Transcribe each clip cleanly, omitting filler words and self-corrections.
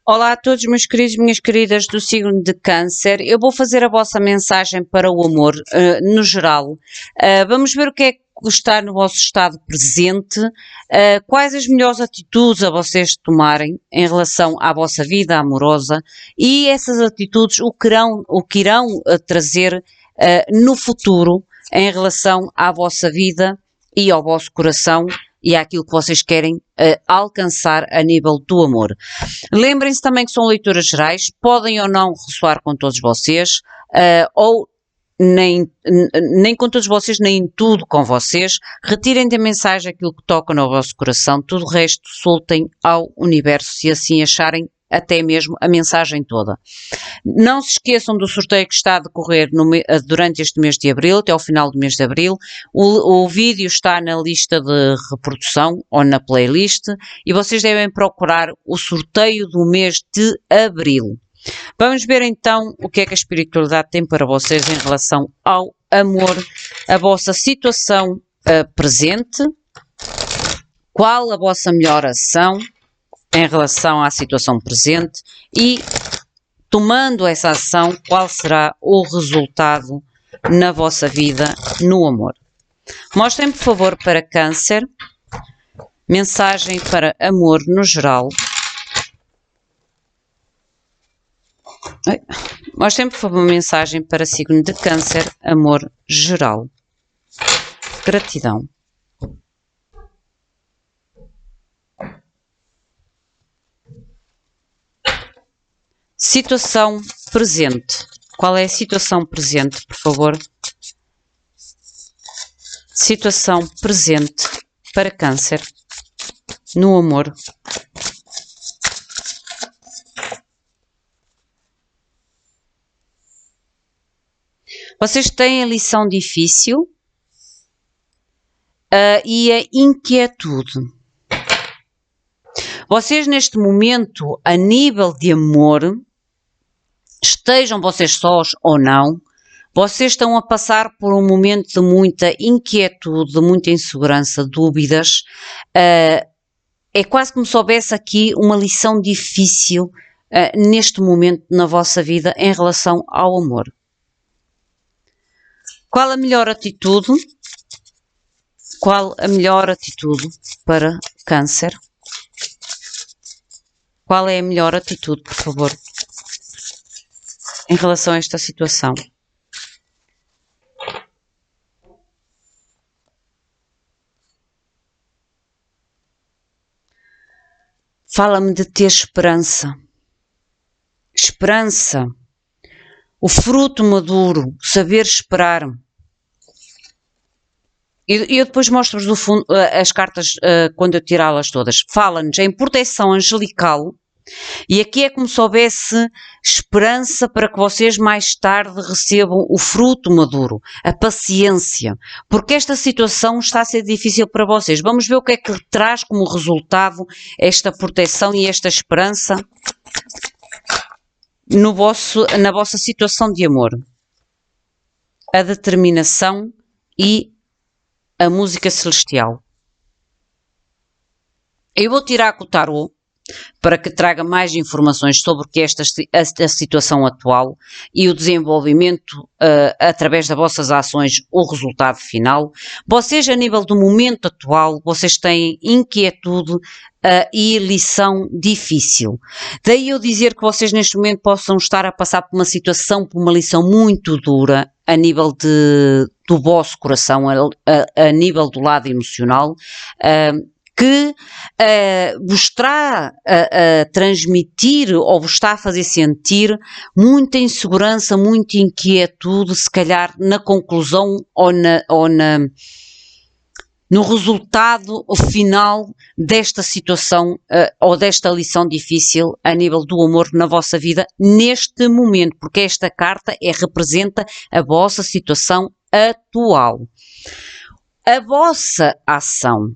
Olá a todos, meus queridos e minhas queridas do signo de Câncer. Eu vou fazer a vossa mensagem para o amor, no geral. Vamos ver o que é que está no vosso estado presente, quais as melhores atitudes a vocês tomarem em relação à vossa vida amorosa e essas atitudes o que irão trazer no futuro em relação à vossa vida e ao vosso coração e àquilo que vocês querem alcançar a nível do amor. Lembrem-se também que são leituras gerais, podem ou não ressoar com todos vocês, ou nem com todos vocês, nem em tudo com vocês. Retirem da mensagem aquilo que toca no vosso coração, tudo o resto soltem ao universo, se assim acharem, até mesmo a mensagem toda. Não se esqueçam do sorteio que está a decorrer durante este mês de Abril, até ao final do mês de Abril. O vídeo está na lista de reprodução ou na playlist e vocês devem procurar o sorteio do mês de Abril. Vamos ver então o que é que a espiritualidade tem para vocês em relação ao amor, a vossa situação presente, qual a vossa melhor ação em relação à situação presente e, tomando essa ação, qual será o resultado na vossa vida no amor. Mostrem, por favor, para Câncer, mensagem para amor no geral. Mostrem, por favor, mensagem para signo de Câncer, amor geral. Gratidão. Situação presente. Qual é a situação presente, por favor? Situação presente para Câncer no amor. Vocês têm a lição difícil e a inquietude. Vocês neste momento, a nível de amor, estejam vocês sós ou não, vocês estão a passar por um momento de muita inquietude, de muita insegurança, dúvidas. É quase como se houvesse aqui uma lição difícil neste momento na vossa vida em relação ao amor. Qual a melhor atitude? Qual a melhor atitude para Câncer? Qual é a melhor atitude, por favor, em relação a esta situação? Fala-me de ter esperança. Esperança. O fruto maduro, saber esperar. E eu depois mostro-vos do fundo as cartas quando eu tirá-las todas. Fala-nos em proteção angelical e aqui é como se houvesse esperança para que vocês mais tarde recebam o fruto maduro, a paciência, porque esta situação está a ser difícil para vocês. Vamos ver o que é que traz como resultado esta proteção e esta esperança na vossa situação de amor. A determinação e a música celestial. Eu vou tirar com o tarô para que traga mais informações sobre o que é esta situação atual e o desenvolvimento através das vossas ações, o resultado final. Vocês, a nível do momento atual, vocês têm inquietude e lição difícil. Daí eu dizer que vocês neste momento possam estar a passar por uma situação, por uma lição muito dura a nível do vosso coração, a nível do lado emocional, que vos está a transmitir ou vos está a fazer sentir muita insegurança, muita inquietude, se calhar na conclusão ou no resultado final desta situação ou desta lição difícil a nível do amor na vossa vida neste momento, porque esta carta representa a vossa situação atual. A vossa ação.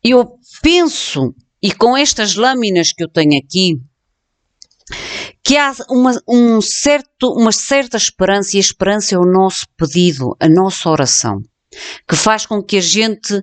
Eu penso, e com estas lâminas que eu tenho aqui, que há uma certa esperança, e a esperança é o nosso pedido, a nossa oração, que faz com que a gente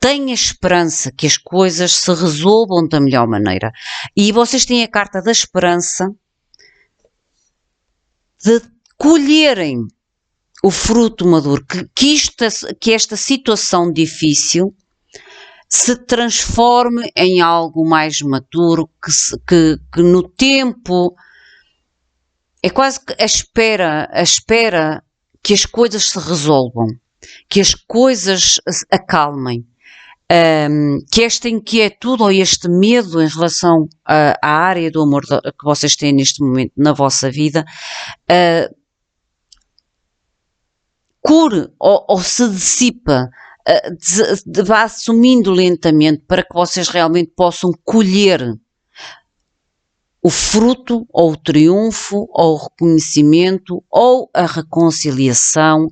tenha esperança que as coisas se resolvam da melhor maneira. E vocês têm a carta da esperança de colherem o fruto maduro, que esta situação difícil se transforme em algo mais maturo, que no tempo é quase que a espera que as coisas se resolvam, que as coisas acalmem, que esta inquietude ou este medo em relação à área do amor que vocês têm neste momento na vossa vida, cure ou se dissipa, vá sumindo lentamente para que vocês realmente possam colher o fruto, ou o triunfo, ou o reconhecimento, ou a reconciliação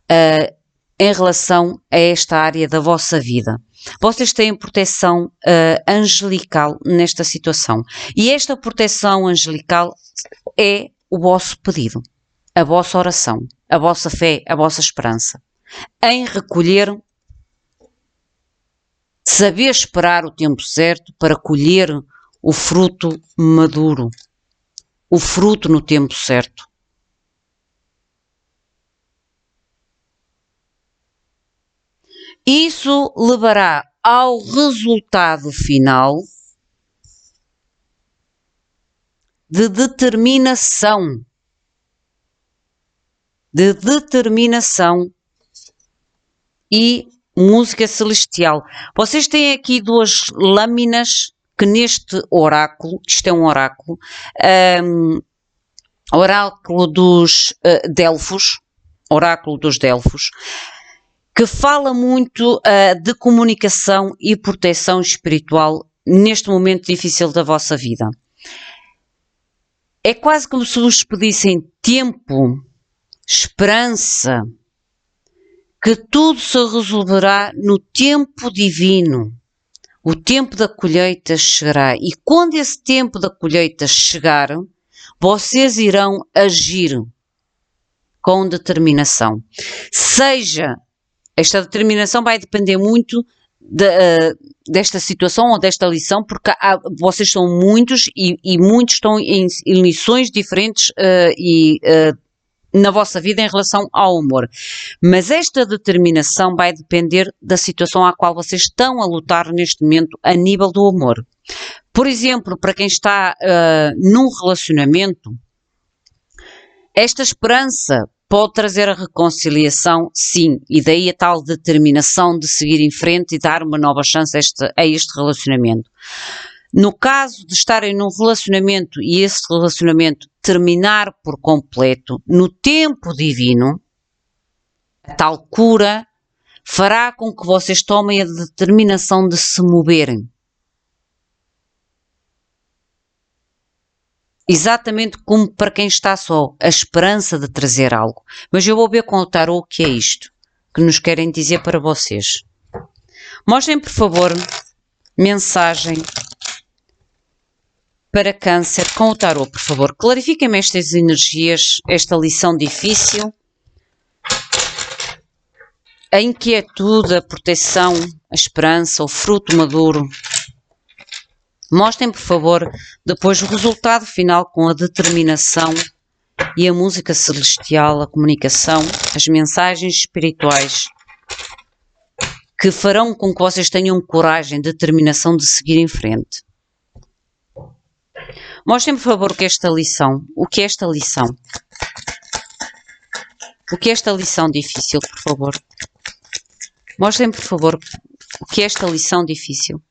em relação a esta área da vossa vida. Vocês têm proteção angelical nesta situação. E esta proteção angelical é o vosso pedido, a vossa oração, a vossa fé, a vossa esperança. Em recolher, saber esperar o tempo certo para colher o fruto maduro, o fruto no tempo certo. Isso levará ao resultado final de determinação e música celestial. Vocês têm aqui duas lâminas que neste oráculo, isto é um oráculo, oráculo dos Delfos, que fala muito de comunicação e proteção espiritual neste momento difícil da vossa vida. É quase como se vos pedissem tempo, esperança, que tudo se resolverá no tempo divino. O tempo da colheita chegará, e quando esse tempo da colheita chegar, vocês irão agir com determinação. Esta determinação vai depender muito desta situação ou desta lição, porque vocês são muitos e muitos estão em lições diferentes na vossa vida em relação ao amor. Mas esta determinação vai depender da situação à qual vocês estão a lutar neste momento a nível do amor. Por exemplo, para quem está num relacionamento, esta esperança pode trazer a reconciliação, sim, e daí a tal determinação de seguir em frente e dar uma nova chance a este relacionamento. No caso de estarem num relacionamento e esse relacionamento terminar por completo, no tempo divino, a tal cura fará com que vocês tomem a determinação de se moverem. Exatamente como para quem está só, a esperança de trazer algo. Mas eu vou ver com o tarô o que é isto que nos querem dizer para vocês. Mostrem, por favor, mensagem para Câncer com o tarô, por favor. Clarifiquem-me estas energias, esta lição difícil, a inquietude, a proteção, a esperança, o fruto maduro. Mostrem, por favor, depois o resultado final com a determinação e a música celestial, a comunicação, as mensagens espirituais que farão com que vocês tenham coragem, determinação de seguir em frente. Mostrem, por favor, o que é esta lição. O que é esta lição? O que é esta lição difícil, por favor? Mostrem, por favor, o que é esta lição difícil.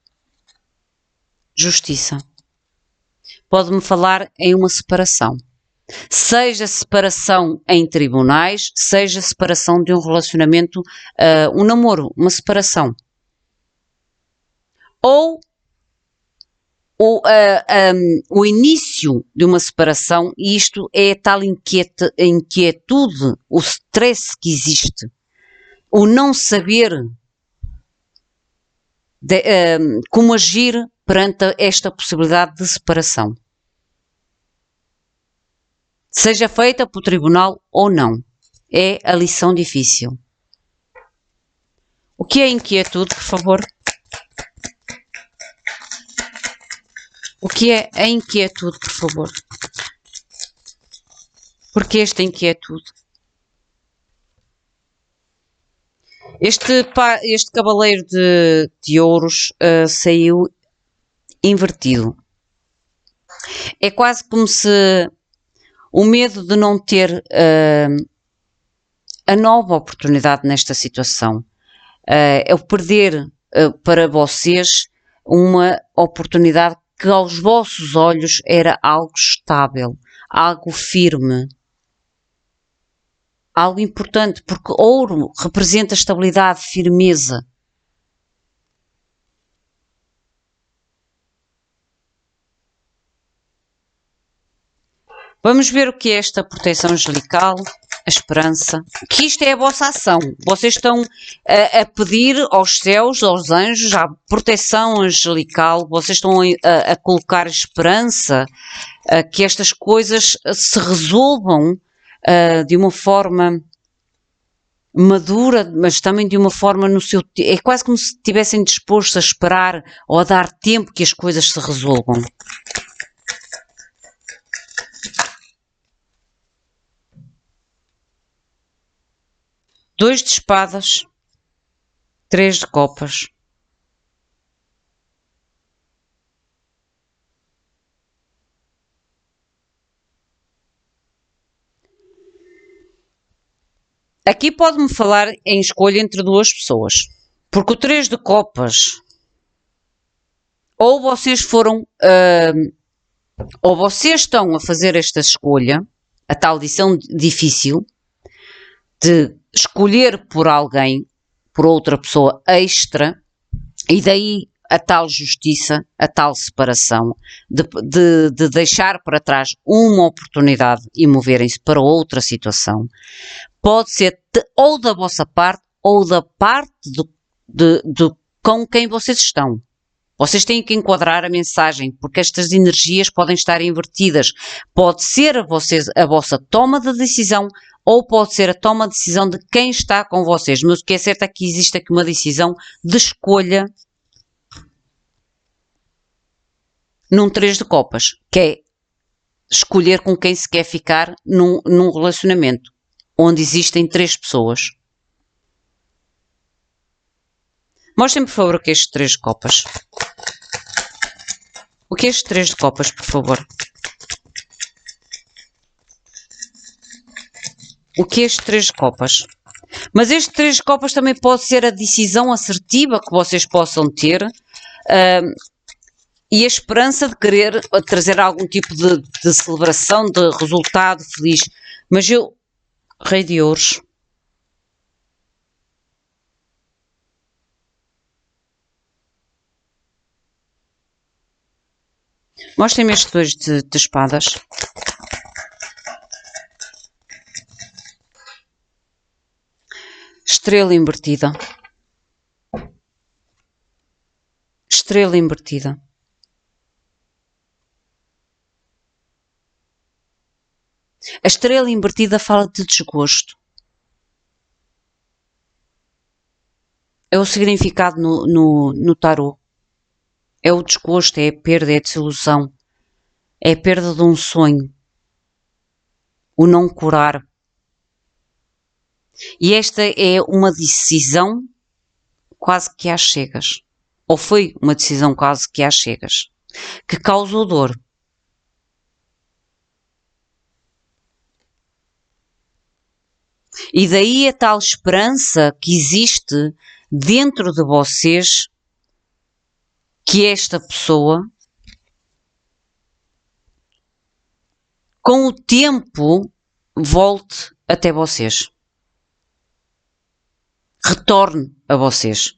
Justiça. Pode-me falar em uma separação. Seja separação em tribunais, seja separação de um relacionamento, um namoro, uma separação. Ou o início de uma separação, e isto é a tal inquietude, o stress que existe, o não saber como agir perante esta possibilidade de separação. Seja feita por tribunal ou não, é a lição difícil. O que é inquietude, por favor? O que é a inquietude, por favor? Porque esta inquietude? Este cavaleiro de ouros saiu invertido. É quase como se o medo de não ter a nova oportunidade nesta situação, é o perder para vocês uma oportunidade que aos vossos olhos era algo estável, algo firme, algo importante, porque ouro representa estabilidade, firmeza. Vamos ver o que é esta proteção angelical, a esperança, que isto é a vossa ação. Vocês estão a pedir aos céus, aos anjos, à proteção angelical, vocês estão a colocar esperança, que estas coisas se resolvam de uma forma madura, mas também de uma forma no seu... É quase como se estivessem dispostos a esperar ou a dar tempo que as coisas se resolvam. Dois de espadas, 3 de copas. Aqui pode-me falar em escolha entre duas pessoas. Porque o 3 de copas, ou vocês foram, ou vocês estão a fazer esta escolha, a tal decisão difícil, de escolher por alguém, por outra pessoa extra, e daí a tal justiça, a tal separação, de deixar para trás uma oportunidade e moverem-se para outra situação, pode ser ou da vossa parte ou da parte com quem vocês estão. Vocês têm que enquadrar a mensagem, porque estas energias podem estar invertidas. Pode ser a vossa toma de decisão ou pode ser a toma de decisão de quem está com vocês. Mas o que é certo é que existe aqui uma decisão de escolha num 3 de copas, que é escolher com quem se quer ficar num relacionamento, onde existem 3 pessoas. Mostrem, por favor, o que é este 3 de copas. O que é este 3 de copas, por favor? O que é este 3 de copas? Mas este 3 de copas também pode ser a decisão assertiva que vocês possam ter e a esperança de querer trazer algum tipo de celebração, de resultado feliz. Mas eu, Rei de Ouros, mostrem-me estes 2 de espadas. Estrela invertida. Estrela invertida. A estrela invertida fala de desgosto. É o significado no tarô. É o desgosto, é a perda, é a desilusão. É a perda de um sonho. O não curar. E esta é uma decisão quase que às cegas. Ou foi uma decisão quase que às cegas. Que causou dor. E daí a tal esperança que existe dentro de vocês que esta pessoa, com o tempo, volte até vocês. Retorne a vocês.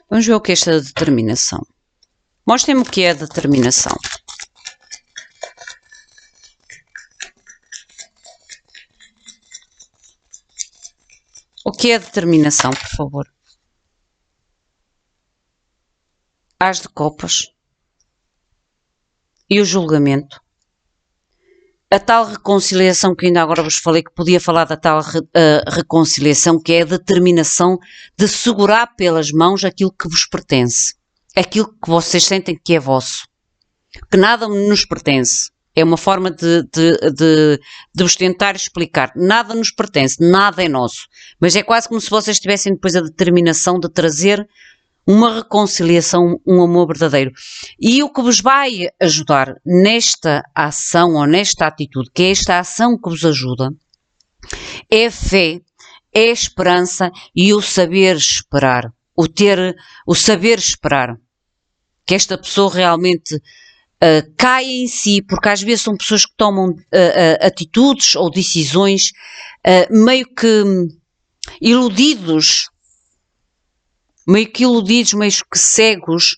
Vamos ver o que é esta determinação. Mostrem-me o que é a determinação. O que é a determinação, por favor? As de copas. E o julgamento. a tal reconciliação que ainda agora vos falei, que podia falar da tal reconciliação, que é a determinação de segurar pelas mãos aquilo que vos pertence, aquilo que vocês sentem que é vosso, que nada nos pertence. É uma forma de vos tentar explicar. Nada nos pertence, nada é nosso. Mas é quase como se vocês tivessem depois a determinação de trazer uma reconciliação, um amor verdadeiro. E o que vos vai ajudar nesta ação ou nesta atitude, que é esta ação que vos ajuda, é a fé, é a esperança e o saber esperar. O saber esperar. Que esta pessoa realmente cai em si, porque às vezes são pessoas que tomam atitudes ou decisões meio que iludidos, meio que cegos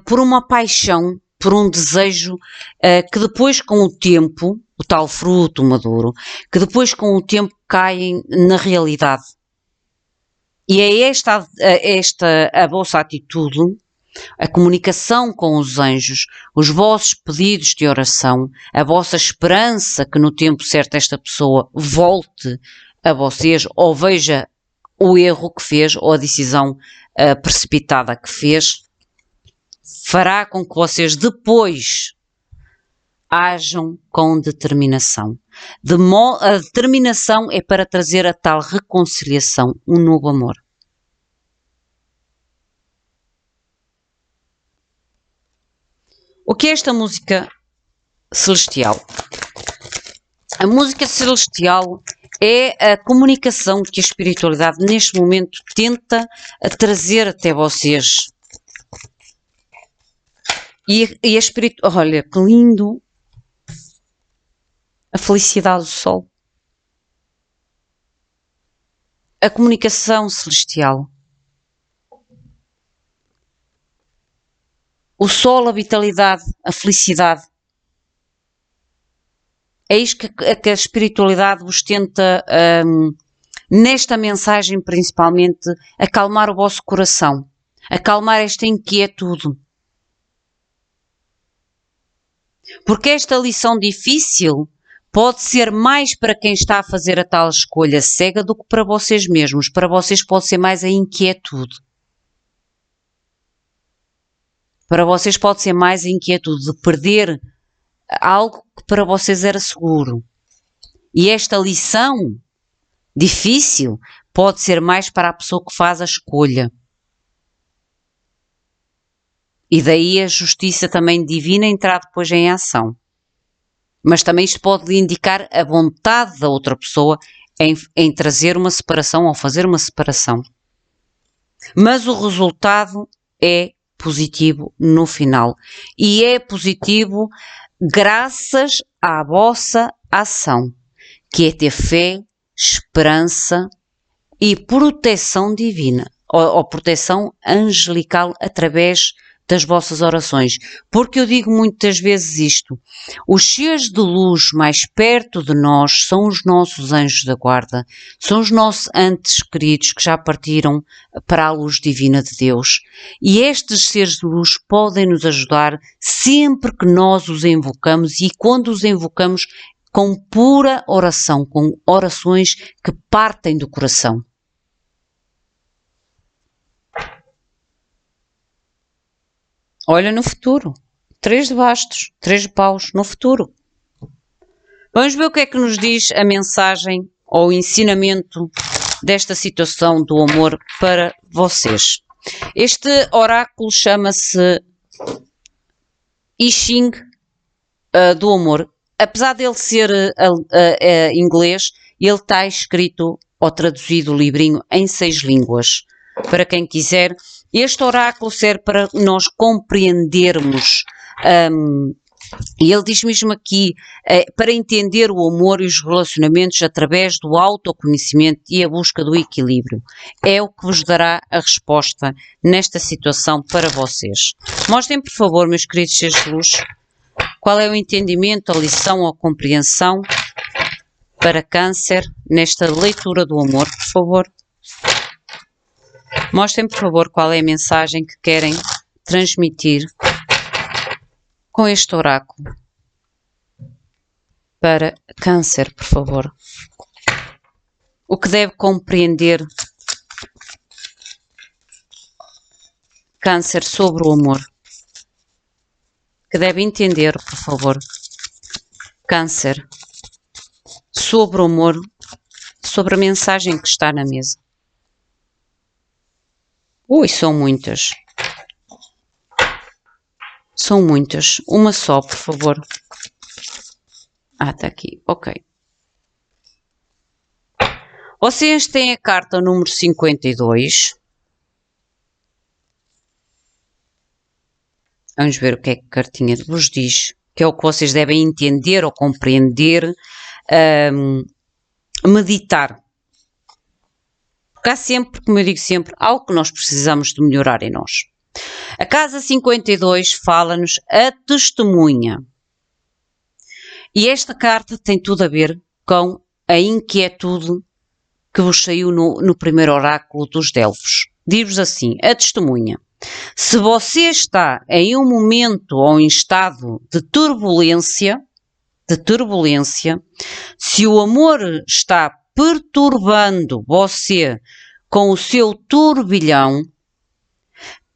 por uma paixão, por um desejo que depois com o tempo, o tal fruto maduro, que depois com o tempo caem na realidade. E é esta a vossa atitude, a comunicação com os anjos, os vossos pedidos de oração, a vossa esperança que no tempo certo esta pessoa volte a vocês ou veja o erro que fez ou a decisão precipitada que fez, fará com que vocês depois ajam com determinação. A determinação é para trazer a tal reconciliação, um novo amor. O que é esta música celestial? A música celestial é a comunicação que a espiritualidade neste momento tenta trazer até vocês. E a espiritualidade, olha que lindo, a felicidade do sol. A comunicação celestial. O sol, a vitalidade, a felicidade. É isto que a espiritualidade vos tenta, nesta mensagem principalmente, acalmar o vosso coração, acalmar esta inquietude. Porque esta lição difícil pode ser mais para quem está a fazer a tal escolha cega do que para vocês mesmos. Para vocês pode ser mais a inquietude. Para vocês pode ser mais a inquietude de perder algo que para vocês era seguro. E esta lição difícil pode ser mais para a pessoa que faz a escolha. E daí a justiça também divina entrar depois em ação. Mas também isto pode indicar a vontade da outra pessoa em trazer uma separação ou fazer uma separação. Mas o resultado é positivo no final. E é positivo graças à vossa ação, que é ter fé, esperança e proteção divina, ou proteção angelical através das vossas orações. Porque eu digo muitas vezes isto, os seres de luz mais perto de nós são os nossos anjos da guarda, são os nossos entes queridos que já partiram para a luz divina de Deus. E estes seres de luz podem nos ajudar sempre que nós os invocamos e quando os invocamos com pura oração, com orações que partem do coração. Olha no futuro, 3 de bastos, 3 de paus no futuro. Vamos ver o que é que nos diz a mensagem ou o ensinamento desta situação do amor para vocês. Este oráculo chama-se I Ching do amor. Apesar dele ser inglês, ele está escrito ou traduzido o livrinho em 6 línguas. Para quem quiser, este oráculo serve para nós compreendermos, e ele diz mesmo aqui, para entender o amor e os relacionamentos através do autoconhecimento e a busca do equilíbrio. É o que vos dará a resposta nesta situação para vocês. Mostrem, por favor, meus queridos seres de luz, qual é o entendimento, a lição ou a compreensão para Câncer nesta leitura do amor, por favor. Mostrem, por favor, qual é a mensagem que querem transmitir com este oráculo. para Câncer, por favor. O que deve compreender Câncer sobre o amor? Que deve entender, por favor, Câncer, sobre o amor, sobre a mensagem que está na mesa. Ui, são muitas. São muitas. Uma só, por favor. Ah, está aqui. Ok. Vocês têm a carta número 52. Vamos ver o que é que a cartinha vos diz. Que é o que vocês devem entender ou compreender, meditar. Porque há sempre, como eu digo sempre, algo que nós precisamos de melhorar em nós. A casa 52 fala-nos a testemunha. E esta carta tem tudo a ver com a inquietude que vos saiu no primeiro oráculo dos Delfos. Diz-vos assim, a testemunha. Se você está em um momento ou em estado de turbulência, se o amor está perturbando você com o seu turbilhão,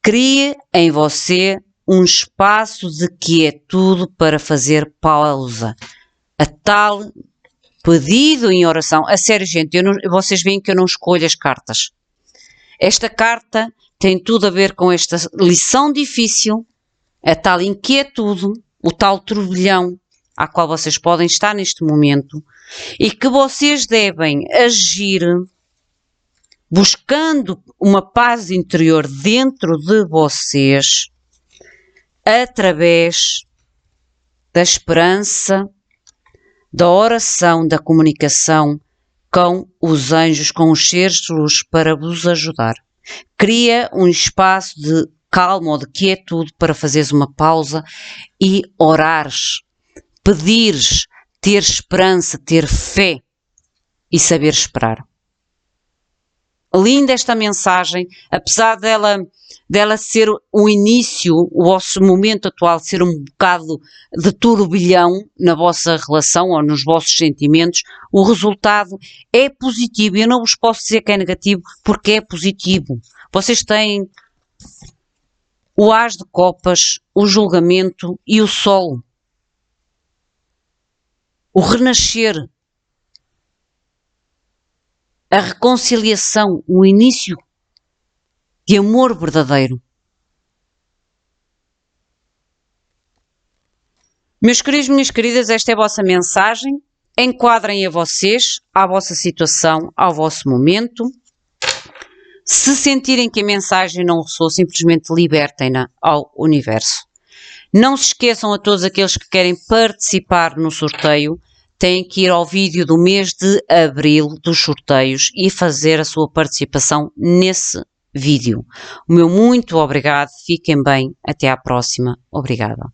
crie em você um espaço de quietude para fazer pausa. A tal pedido em oração. A sério, gente, vocês veem que eu não escolho as cartas. Esta carta tem tudo a ver com esta lição difícil, a tal inquietude, o tal turbilhão à qual vocês podem estar neste momento e que vocês devem agir buscando uma paz interior dentro de vocês através da esperança, da oração, da comunicação com os anjos, com os seres de luz para vos ajudar. Cria um espaço de calma ou de quietude para fazeres uma pausa e orares, pedires, ter esperança, ter fé e saber esperar. Linda esta mensagem, apesar dela ser o início, o vosso momento atual ser um bocado de turbilhão na vossa relação ou nos vossos sentimentos, o resultado é positivo. Eu não vos posso dizer que é negativo porque é positivo. Vocês têm o As de Copas, o julgamento e o Sol. O renascer, a reconciliação, o início de amor verdadeiro. Meus queridos, minhas queridas, esta é a vossa mensagem. Enquadrem a vocês, à vossa situação, ao vosso momento. Se sentirem que a mensagem não ressoa, simplesmente libertem-na ao universo. Não se esqueçam, a todos aqueles que querem participar no sorteio, têm que ir ao vídeo do mês de abril dos sorteios e fazer a sua participação nesse vídeo. O meu muito obrigado, fiquem bem, até à próxima, obrigada.